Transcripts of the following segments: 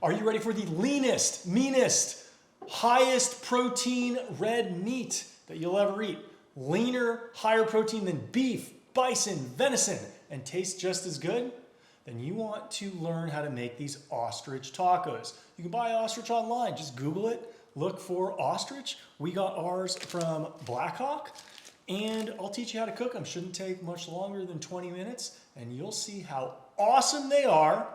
Are you ready for the leanest, meanest, highest protein red meat that you'll ever eat? Leaner, higher protein than beef, bison, venison, and tastes just as good? Then you want to learn how to make these ostrich tacos. You can buy ostrich online. Just Google it. Look for ostrich. We got ours from Blackhawk. And I'll teach you how to cook them. Shouldn't take much longer than 20 minutes. And you'll see how awesome they are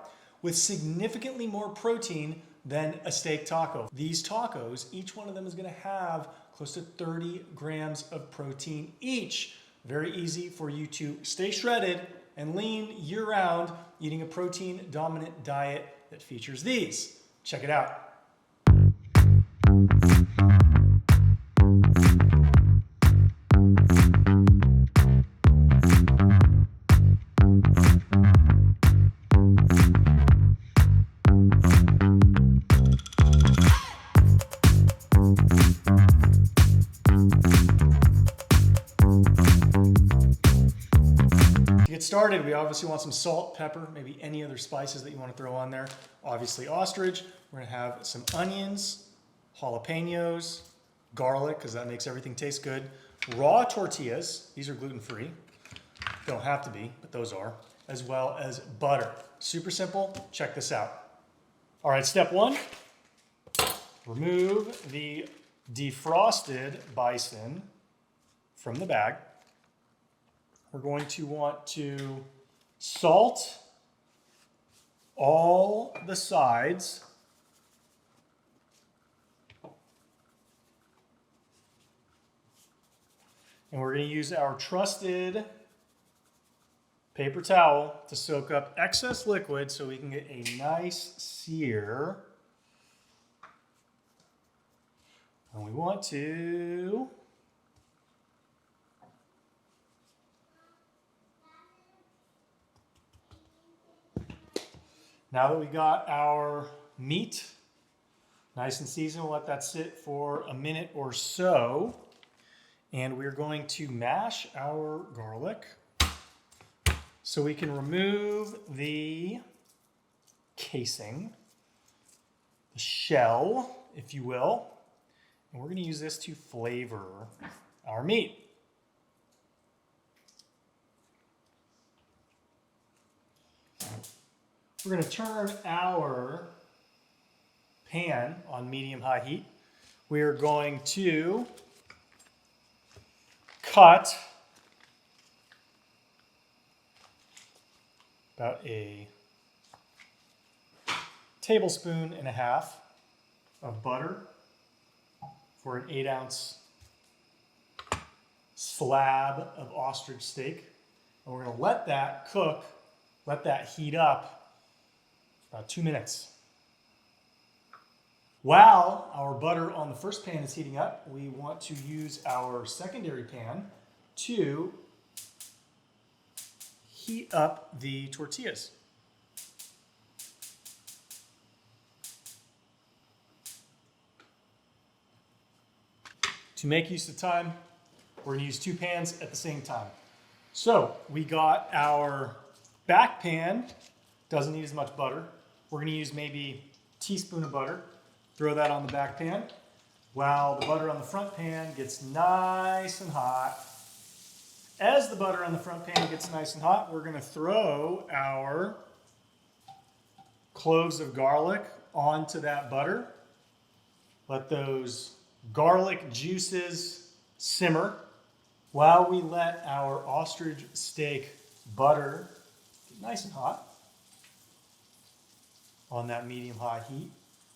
with significantly more protein than a steak taco. These tacos, each one of them is going to have close to 30 grams of protein each. Very easy for you to stay shredded and lean year-round eating a protein-dominant diet that features these. Check it out. To get started, we obviously want some salt, pepper, maybe any other spices that you want to throw on there. Obviously ostrich. We're going to have some onions, jalapenos, garlic, because that makes everything taste good. Raw tortillas. These are gluten-free. Don't have to be, but those are. As well as butter. Super simple. Check this out. All right, step one. Remove the defrosted bison from the bag. We're going to want to salt all the sides. And we're going to use our trusted paper towel to soak up excess liquid so we can get a nice sear. And we want to now that we got our meat nice and seasoned, we'll let that sit for a minute or so. And we're going to mash our garlic so we can remove the casing, the shell, if you will. And we're going to use this to flavor our meat. We're going to turn our pan on medium-high heat. We are going to cut about a tablespoon and a half of butter for an 8-ounce slab of ostrich steak. And we're going to let that cook, let that heat up about 2 minutes. While our butter on the first pan is heating up, we want to use our secondary pan to heat up the tortillas. To make use of time, we're going to use 2 pans at the same time. So we got our back pan, doesn't need as much butter. We're going to use maybe a teaspoon of butter. Throw that on the back pan while the butter on the front pan gets nice and hot. As the butter on the front pan gets nice and hot, we're going to throw our cloves of garlic onto that butter. Let those garlic juices simmer while we let our ostrich steak butter get nice and hot on that medium-high heat.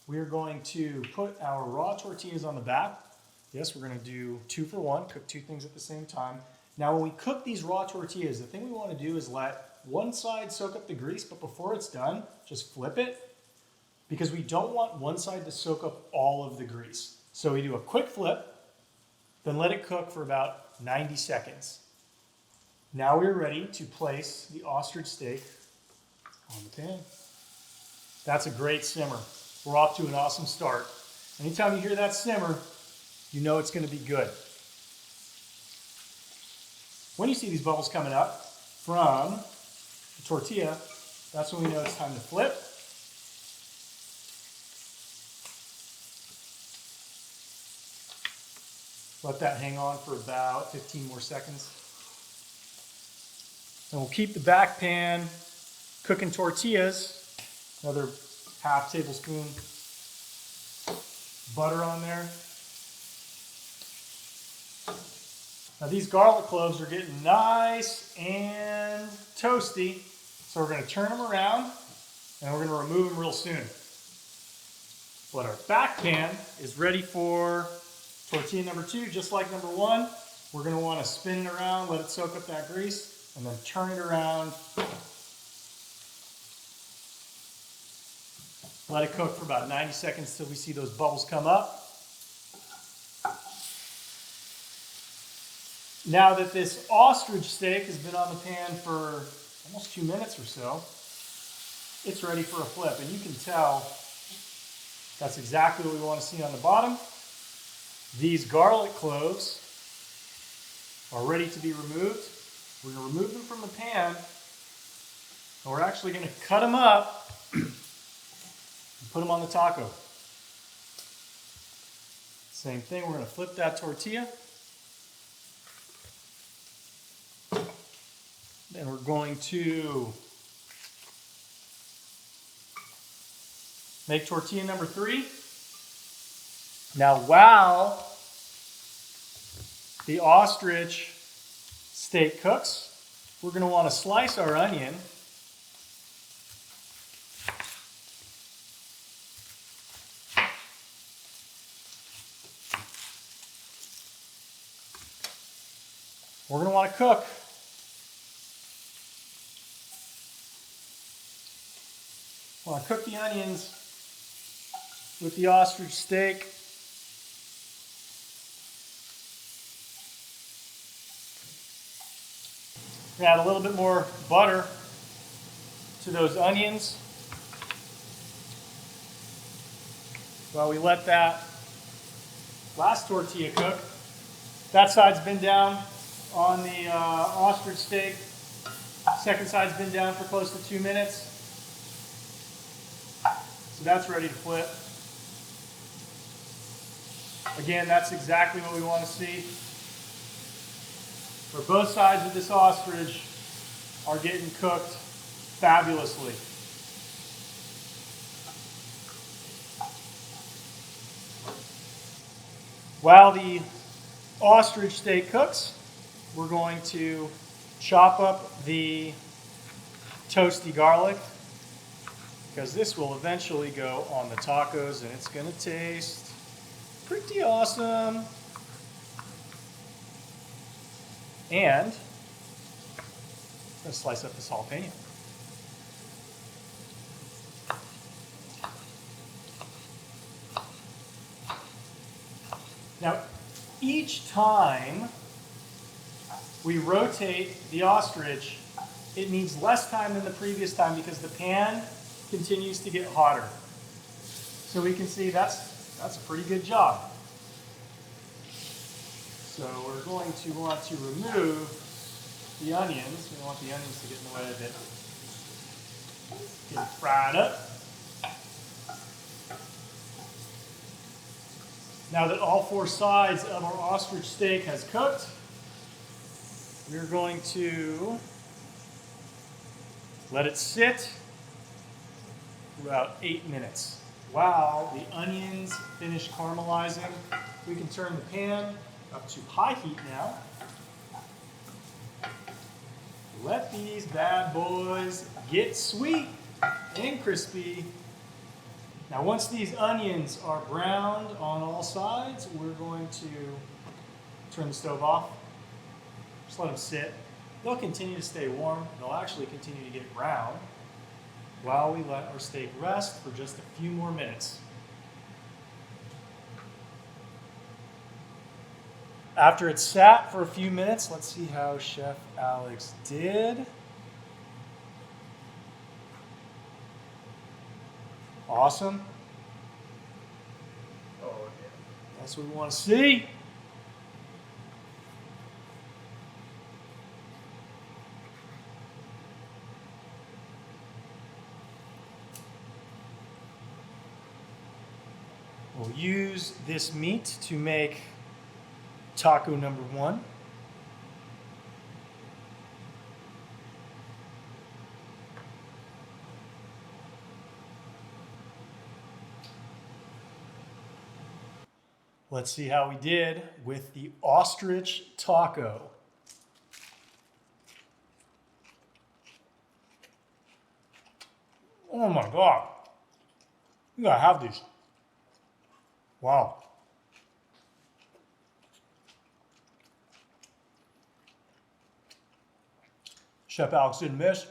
We're going to put our raw tortillas on the back. Yes, we're going to do 2 for 1, cook 2 things at the same time. Now, when we cook these raw tortillas, the thing we want to do is let one side soak up the grease, but before it's done, just flip it, because we don't want one side to soak up all of the grease. So we do a quick flip, then let it cook for about 90 seconds. Now we're ready to place the ostrich steak on the pan. That's a great simmer. We're off to an awesome start. Anytime you hear that simmer, you know it's going to be good. When you see these bubbles coming up from the tortilla, that's when we know it's time to flip. Let that hang on for about 15 more seconds. And we'll keep the back pan cooking tortillas. Another half tablespoon butter on there. Now these garlic cloves are getting nice and toasty, so we're going to turn them around and we're going to remove them real soon. But our back pan is ready for tortilla number 2, just like number 1. We're going to want to spin it around, let it soak up that grease, and then turn it around. Let it cook for about 90 seconds till we see those bubbles come up. Now that this ostrich steak has been on the pan for almost 2 minutes or so, it's ready for a flip. And you can tell that's exactly what we want to see on the bottom. These garlic cloves are ready to be removed. We're going to remove them from the pan, and we're actually going to cut them up and put them on the taco. Same thing, we're going to flip that tortilla. Then we're going to make tortilla number 3. Now, while the ostrich steak cooks, we're going to want to slice our onion. We're going to want to cook the onions with the ostrich steak. We're going to add a little bit more butter to those onions while we let that last tortilla cook. That side's been down on the ostrich steak. Second side's been down for close to 2 minutes. So that's ready to flip. Again, that's exactly what we want to see. Where both sides of this ostrich are getting cooked fabulously. While the ostrich steak cooks, we're going to chop up the toasty garlic, because this will eventually go on the tacos and it's going to taste pretty awesome. And I'm going to slice up this jalapeno. Now, each time we rotate the ostrich, it needs less time than the previous time because the pan continues to get hotter. So we can see that's a pretty good job. So we're going to want to remove the onions. We don't want the onions to get in the way of it. Get it fried up. Now that all 4 sides of our ostrich steak has cooked, we're going to let it sit for about 8 minutes. While the onions finish caramelizing, we can turn the pan up to high heat now. Let these bad boys get sweet and crispy. Now once these onions are browned on all sides, we're going to turn the stove off. Just let them sit. They'll continue to stay warm. They'll actually continue to get brown while we let our steak rest for just a few more minutes. After it's sat for a few minutes, let's see how Chef Alex did. Awesome. Oh, yeah. That's what we want to see. We'll use this meat to make taco number 1. Let's see how we did with the ostrich taco. Oh my God. You gotta have these. Wow. Chef Alex didn't miss.